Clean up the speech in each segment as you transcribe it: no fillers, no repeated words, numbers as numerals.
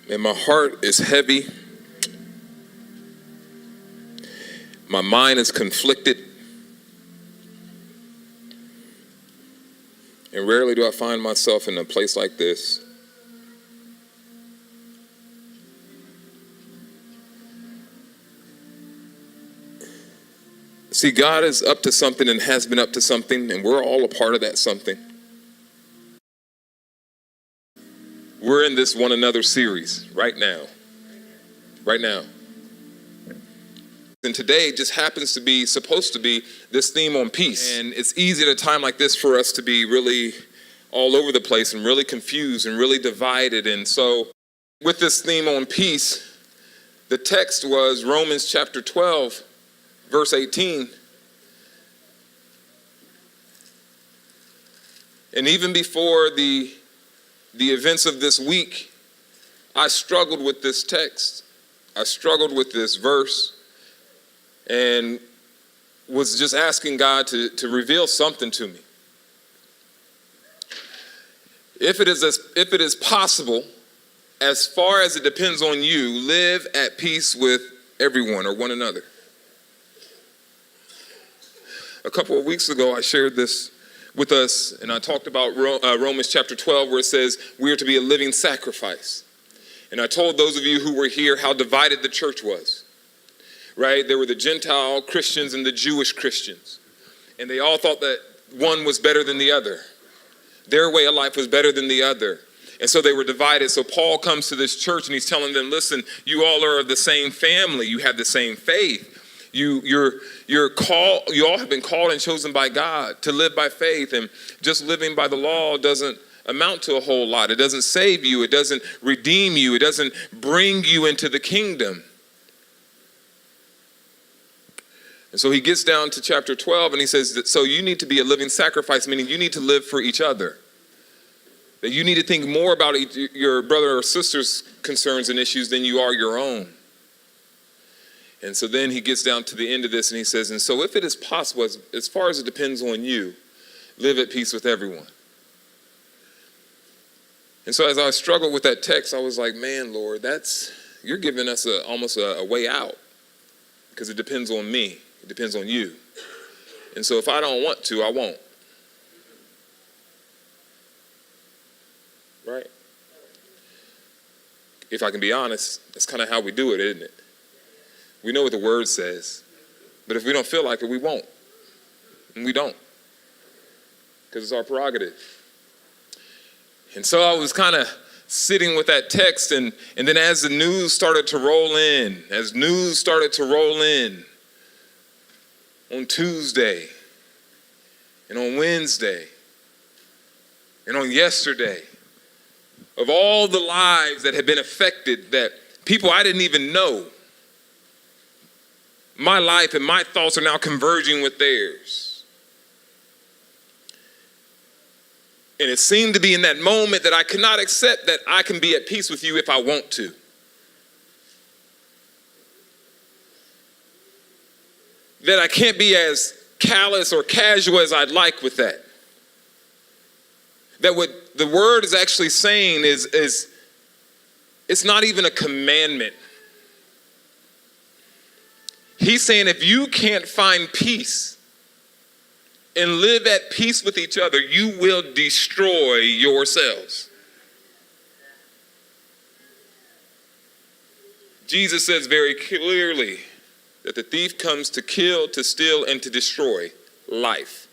And my heart is heavy. My mind is conflicted. And rarely do I find myself in a place like this. See, God is up to something and has been up to something, and we're all a part of that something. We're in this one another series right now. Right now. And today just happens to be, supposed to be, this theme on peace. And it's easy at a time like this for us to be really all over the place and really confused and really divided. And so with this theme on peace, the text was Romans chapter 12, verse 18. And even before the events of this week, I struggled with this text. I struggled with this verse and was just asking God to reveal something to me. If it is possible, as far as it depends on you, live at peace with everyone or one another. A couple of weeks ago, I shared this with us, and I talked about Romans chapter 12, where it says we are to be a living sacrifice. And I told those of you who were here how divided the church was, right? There were the Gentile Christians and the Jewish Christians, and they all thought that one was better than the other. Their way of life was better than the other. And so they were divided. So Paul comes to this church and he's telling them, listen, you all are of the same family. You have the same faith. You all have been called and chosen by God to live by faith, and just living by the law doesn't amount to a whole lot. It doesn't save you. It doesn't redeem you. It doesn't bring you into the kingdom. And so he gets down to chapter 12 and he says that, so you need to be a living sacrifice, meaning you need to live for each other. That you need to think more about your brother or sister's concerns and issues than you are your own. And so then he gets down to the end of this and he says, and so if it is possible, as far as it depends on you, live at peace with everyone. And so as I struggled with that text, I was like, man, Lord, you're giving us almost a way out, because it depends on me. It depends on you. And so if I don't want to, I won't. Right? If I can be honest, that's kind of how we do it, isn't it? We know what the word says, but if we don't feel like it, we won't. And we don't, because it's our prerogative. And so I was kind of sitting with that text, and then as the news started to roll in, on Tuesday, and on Wednesday, and on yesterday, of all the lives that had been affected, that people I didn't even know, my life and my thoughts are now converging with theirs. And it seemed to be in that moment that I could not accept that I can be at peace with you if I want to. That I can't be as callous or casual as I'd like with that. That what the word is actually saying is it's not even a commandment. He's saying if you can't find peace and live at peace with each other, you will destroy yourselves. Jesus says very clearly that the thief comes to kill, to steal, and to destroy life.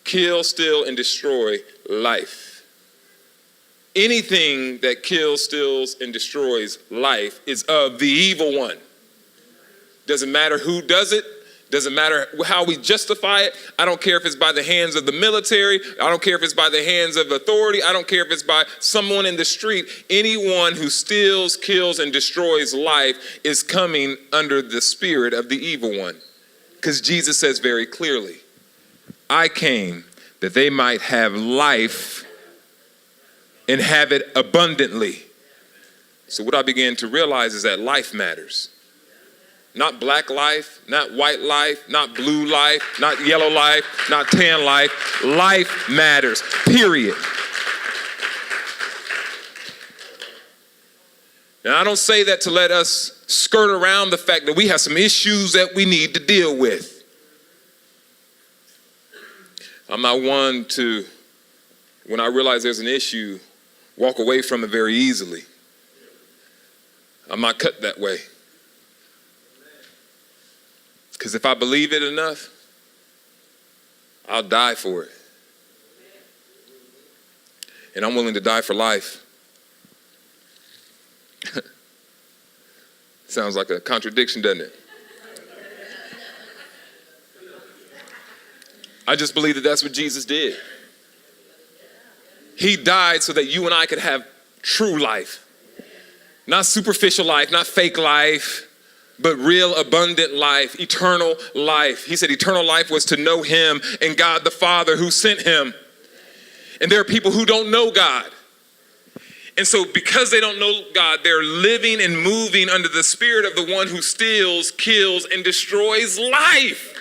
Kill, steal, and destroy life. Anything that kills, steals, and destroys life is of the evil one. Doesn't matter who does it. Doesn't matter how we justify it. I don't care if it's by the hands of the military. I don't care if it's by the hands of authority. I don't care if it's by someone in the street. Anyone who steals, kills, and destroys life is coming under the spirit of the evil one. Because Jesus says very clearly, I came that they might have life and have it abundantly. So what I began to realize is that life matters. Not black life, not white life, not blue life, not yellow life, not tan life. Life matters, period. And I don't say that to let us skirt around the fact that we have some issues that we need to deal with. I'm not one to, when I realize there's an issue, walk away from it very easily. I'm not cut that way. Because if I believe it enough, I'll die for it. And I'm willing to die for life. Sounds like a contradiction, doesn't it? I just believe that that's what Jesus did. He died so that you and I could have true life. Not superficial life, not fake life, but real abundant life, eternal life. He said eternal life was to know him and God the Father who sent him. And there are people who don't know God. And so because they don't know God, they're living and moving under the spirit of the one who steals, kills, and destroys life.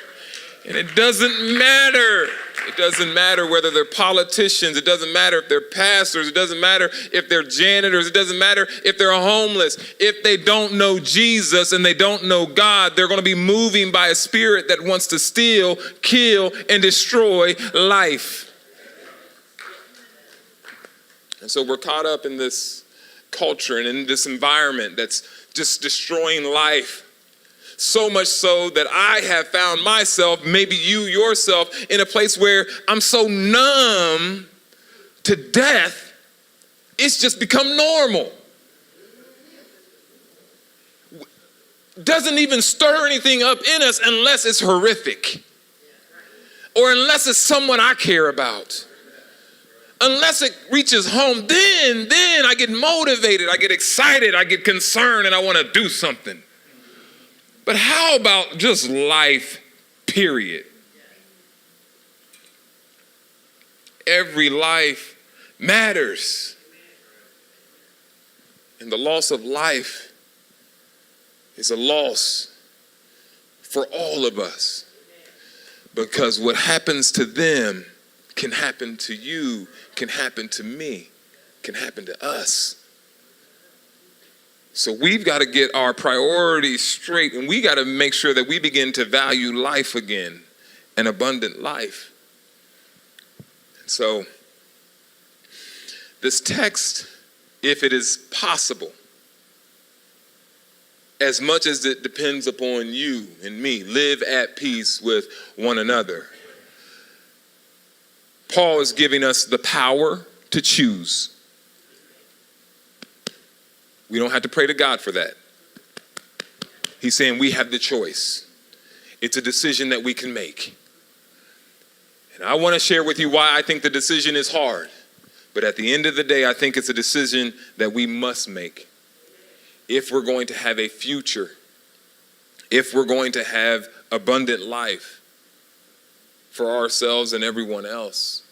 And it doesn't matter. It doesn't matter whether they're politicians. It doesn't matter if they're pastors. It doesn't matter if they're janitors. It doesn't matter if they're homeless. If they don't know Jesus and they don't know God, they're going to be moving by a spirit that wants to steal, kill, and destroy life. And so we're caught up in this culture and in this environment that's just destroying life. So much so that I have found myself, maybe you yourself, in a place where I'm so numb to death, it's just become normal. Doesn't even stir anything up in us unless it's horrific. Or unless it's someone I care about. Unless it reaches home, then I get motivated, I get excited, I get concerned, and I want to do something. But how about just life, period? Every life matters. And the loss of life is a loss for all of us. Because what happens to them can happen to you, can happen to me, can happen to us. So we've got to get our priorities straight, and we got to make sure that we begin to value life again, an abundant life. So this text, if it is possible, as much as it depends upon you and me, live at peace with one another. Paul is giving us the power to choose. We don't have to pray to God for that. He's saying we have the choice. It's a decision that we can make. And I want to share with you why I think the decision is hard. But at the end of the day, I think it's a decision that we must make. If we're going to have a future, if we're going to have abundant life for ourselves and everyone else.